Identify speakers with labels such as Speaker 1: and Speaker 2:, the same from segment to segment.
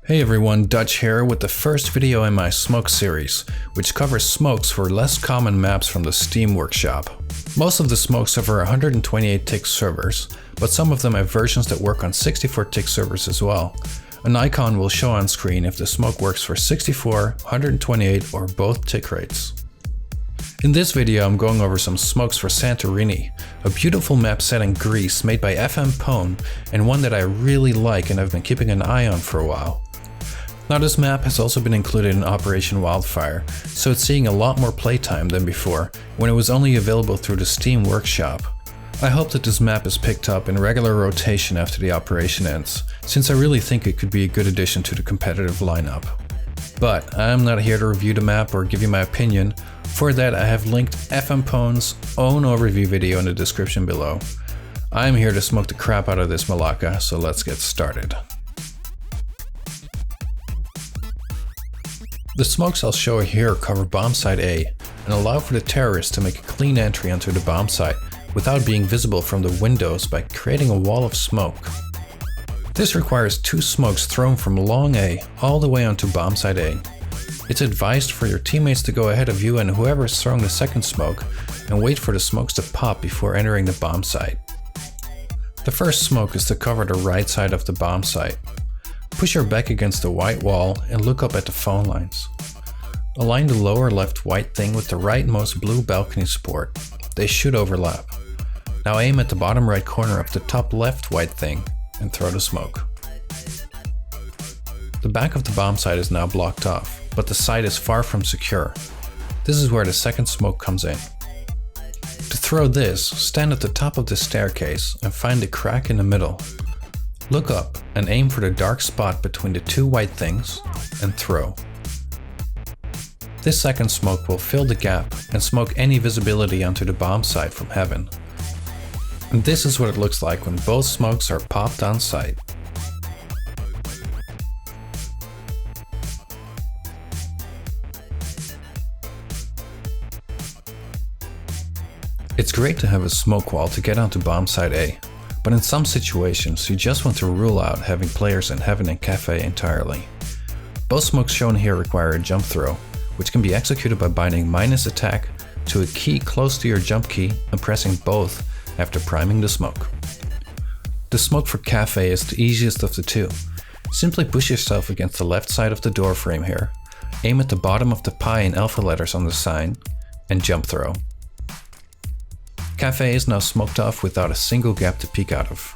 Speaker 1: Hey everyone, Dutch here with the first video in my smoke series, which covers smokes for less common maps from the Steam workshop. Most of the smokes have 128 tick servers, but some of them have versions that work on 64 tick servers as well. An icon will show on screen if the smoke works for 64, 128 or both tick rates. In this video I'm going over some smokes for Santorini, a beautiful map set in Greece made by FMPONE and one that I really like and I've been keeping an eye on for a while. Now this map has also been included in Operation Wildfire, so it's seeing a lot more playtime than before, when it was only available through the Steam workshop. I hope that this map is picked up in regular rotation after the operation ends, since I really think it could be a good addition to the competitive lineup. But I am not here to review the map or give you my opinion. For that I have linked FMPONE's own overview video in the description below. I am here to smoke the crap out of this malaka, so let's get started. The smokes I'll show here cover bomb site A and allow for the terrorists to make a clean entry onto the bomb site without being visible from the windows by creating a wall of smoke. This requires two smokes thrown from long A all the way onto bomb site A. It's advised for your teammates to go ahead of you and whoever is throwing the second smoke and wait for the smokes to pop before entering the bomb site. The first smoke is to cover the right side of the bomb site. Push your back against the white wall and look up at the phone lines. Align the lower left white thing with the rightmost blue balcony support. They should overlap. Now aim at the bottom right corner of the top left white thing and throw the smoke. The back of the bomb site is now blocked off, but the site is far from secure. This is where the second smoke comes in. To throw this, stand at the top of the staircase and find the crack in the middle. Look up and aim for the dark spot between the two white things and throw. This second smoke will fill the gap and smoke any visibility onto the bomb site from heaven. And this is what it looks like when both smokes are popped on site. It's great to have a smoke wall to get onto bomb site A, but in some situations you just want to rule out having players in heaven and cafe entirely. Both smokes shown here require a jump throw, which can be executed by binding -attack to a key close to your jump key and pressing both after priming the smoke. The smoke for cafe is the easiest of the two. Simply push yourself against the left side of the door frame here, aim at the bottom of the pi and alpha letters on the sign, and jump throw. Cafe is now smoked off without a single gap to peek out of.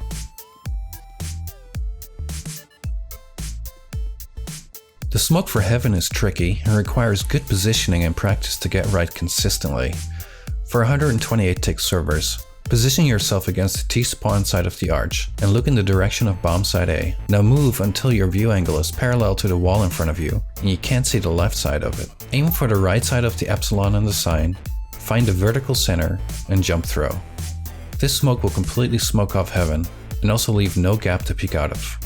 Speaker 1: The smoke for heaven is tricky and requires good positioning and practice to get right consistently. For 128 tick servers, position yourself against the T-spawn side of the arch and look in the direction of bomb site A. Now move until your view angle is parallel to the wall in front of you and you can't see the left side of it. Aim for the right side of the epsilon on the sign, find the vertical center and jump throw. This smoke will completely smoke off heaven and also leave no gap to peek out of.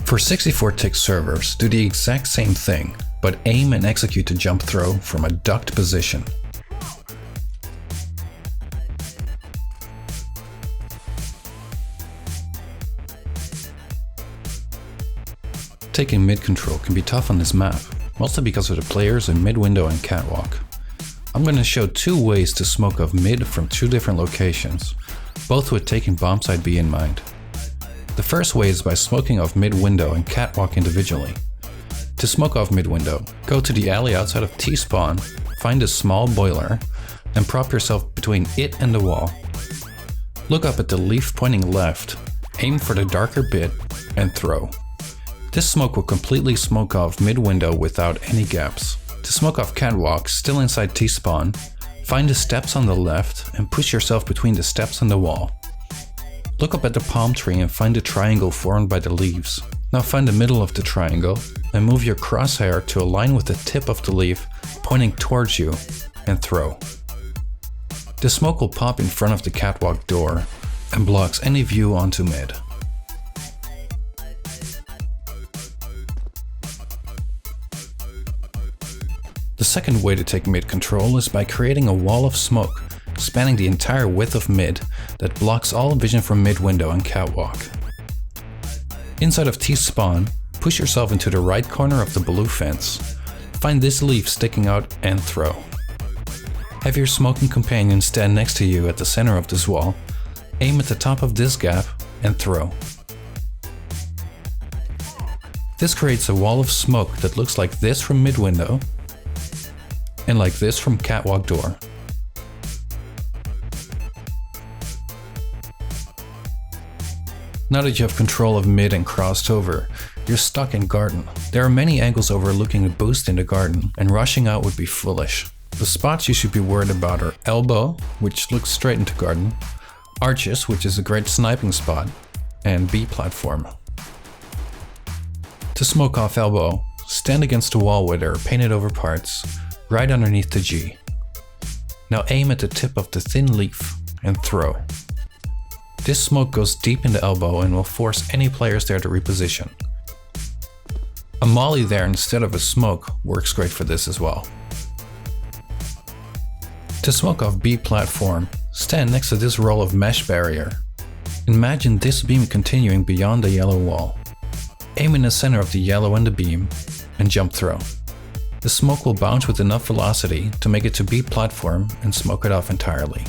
Speaker 1: For 64 tick servers, do the exact same thing, but aim and execute the jump throw from a ducked position. Taking mid control can be tough on this map, mostly because of the players in mid window and catwalk. I'm going to show two ways to smoke off mid from two different locations, both with taking bomb site B in mind. The first way is by smoking off mid window and catwalk individually. To smoke off mid window, go to the alley outside of T-spawn, find a small boiler, and prop yourself between it and the wall. Look up at the leaf pointing left, aim for the darker bit, and throw. This smoke will completely smoke off mid window without any gaps. To smoke off catwalk, still inside T-spawn, find the steps on the left and push yourself between the steps and the wall. Look up at the palm tree and find the triangle formed by the leaves. Now find the middle of the triangle and move your crosshair to align with the tip of the leaf pointing towards you and throw. The smoke will pop in front of the catwalk door and blocks any view onto mid. The second way to take mid control is by creating a wall of smoke, spanning the entire width of mid that blocks all vision from mid window and catwalk. Inside of T-spawn, Push yourself into the right corner of the blue fence. Find this leaf sticking out and throw. Have your smoking companion stand next to you at the center of this wall. Aim at the top of this gap and throw. This creates a wall of smoke that looks like this from mid-window and like this from catwalk door. Now that you have control of mid and crossed over, you're stuck in garden. There are many angles overlooking a boost in the garden, and rushing out would be foolish. The spots you should be worried about are elbow, which looks straight into garden, arches, which is a great sniping spot, and B platform. To smoke off elbow, stand against a wall where there are painted over parts, right underneath the G. Now aim at the tip of the thin leaf and throw. This smoke goes deep into elbow and will force any players there to reposition. A molly there instead of a smoke works great for this as well. To smoke off B platform, stand next to this roll of mesh barrier. Imagine this beam continuing beyond the yellow wall. Aim in the center of the yellow and the beam, and jump throw. The smoke will bounce with enough velocity to make it to B platform and smoke it off entirely.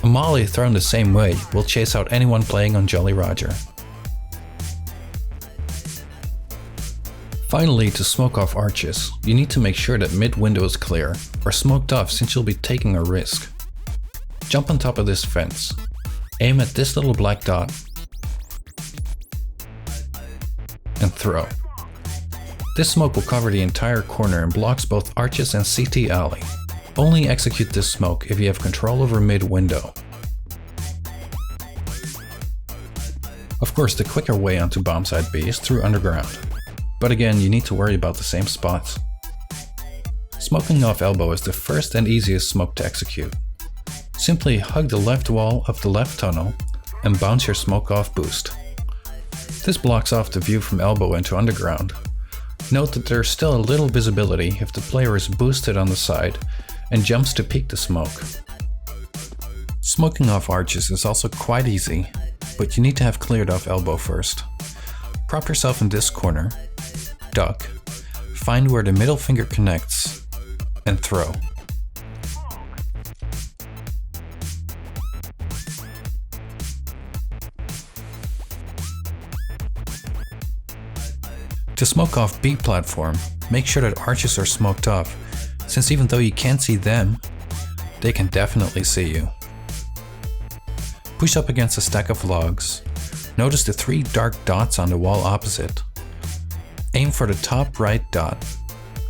Speaker 1: A molly thrown the same way will chase out anyone playing on Jolly Roger. Finally, to smoke off arches, you need to make sure that mid-window is clear, or smoked off since you'll be taking a risk. Jump on top of this fence. Aim at this little black dot and throw. This smoke will cover the entire corner and blocks both arches and CT alley. Only execute this smoke if you have control over mid-window. Of course, the quicker way onto bomb site B is through underground. But again, you need to worry about the same spots. Smoking off elbow is the first and easiest smoke to execute. Simply hug the left wall of the left tunnel and bounce your smoke off boost. This blocks off the view from elbow into underground. Note that there's still a little visibility if the player is boosted on the side and jumps to peek the smoke. Smoking off arches is also quite easy, but you need to have cleared off elbow first. Prop yourself in this corner, duck, find where the middle finger connects, and throw. To smoke off B platform, make sure that arches are smoked off, since even though you can't see them, they can definitely see you. Push up against a stack of logs. Notice the 3 dark dots on the wall opposite. Aim for the top right dot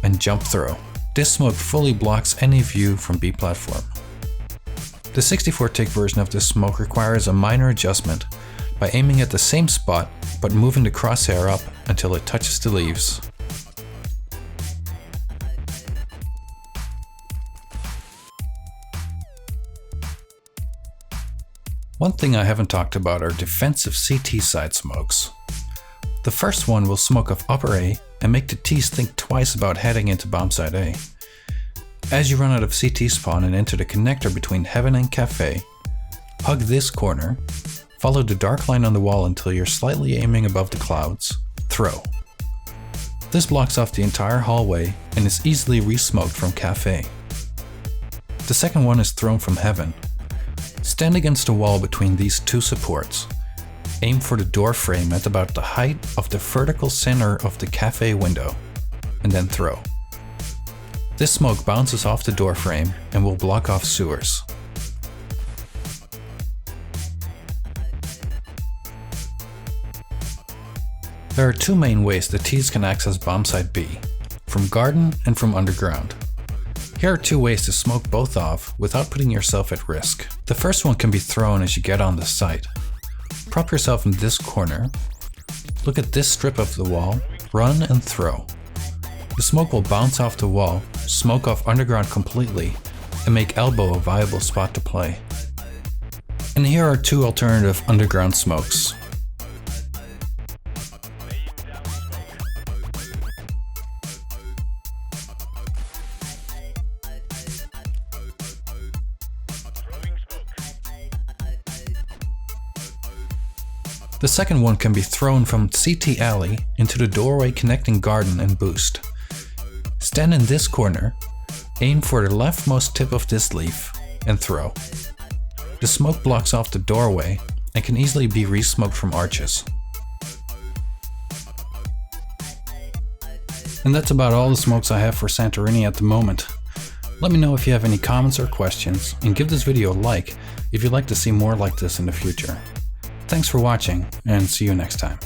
Speaker 1: and jump throw. This smoke fully blocks any view from B platform. The 64-tick version of this smoke requires a minor adjustment by aiming at the same spot but moving the crosshair up until it touches the leaves. One thing I haven't talked about are defensive CT side smokes. The first one will smoke off upper A and make the Ts think twice about heading into bomb site A. As you run out of CT spawn and enter the connector between Heaven and Cafe, hug this corner, follow the dark line on the wall until you're slightly aiming above the clouds, throw. This blocks off the entire hallway and is easily re-smoked from Cafe. The second one is thrown from Heaven. Stand against the wall between these 2 supports. Aim for the door frame at about the height of the vertical center of the cafe window, and then throw. This smoke bounces off the door frame and will block off sewers. There are 2 main ways the Ts can access bomb site B, from garden and from underground. Here are 2 ways to smoke both off without putting yourself at risk. The first one can be thrown as you get on the site. Prop yourself in this corner, look at this strip of the wall, run and throw. The smoke will bounce off the wall, smoke off underground completely, and make elbow a viable spot to play. And here are 2 alternative underground smokes. The second one can be thrown from CT alley into the doorway connecting garden and boost. Stand in this corner, aim for the leftmost tip of this leaf, and throw. The smoke blocks off the doorway and can easily be re-smoked from arches. And that's about all the smokes I have for Santorini at the moment. Let me know if you have any comments or questions, and give this video a like if you'd like to see more like this in the future. Thanks for watching, and see you next time.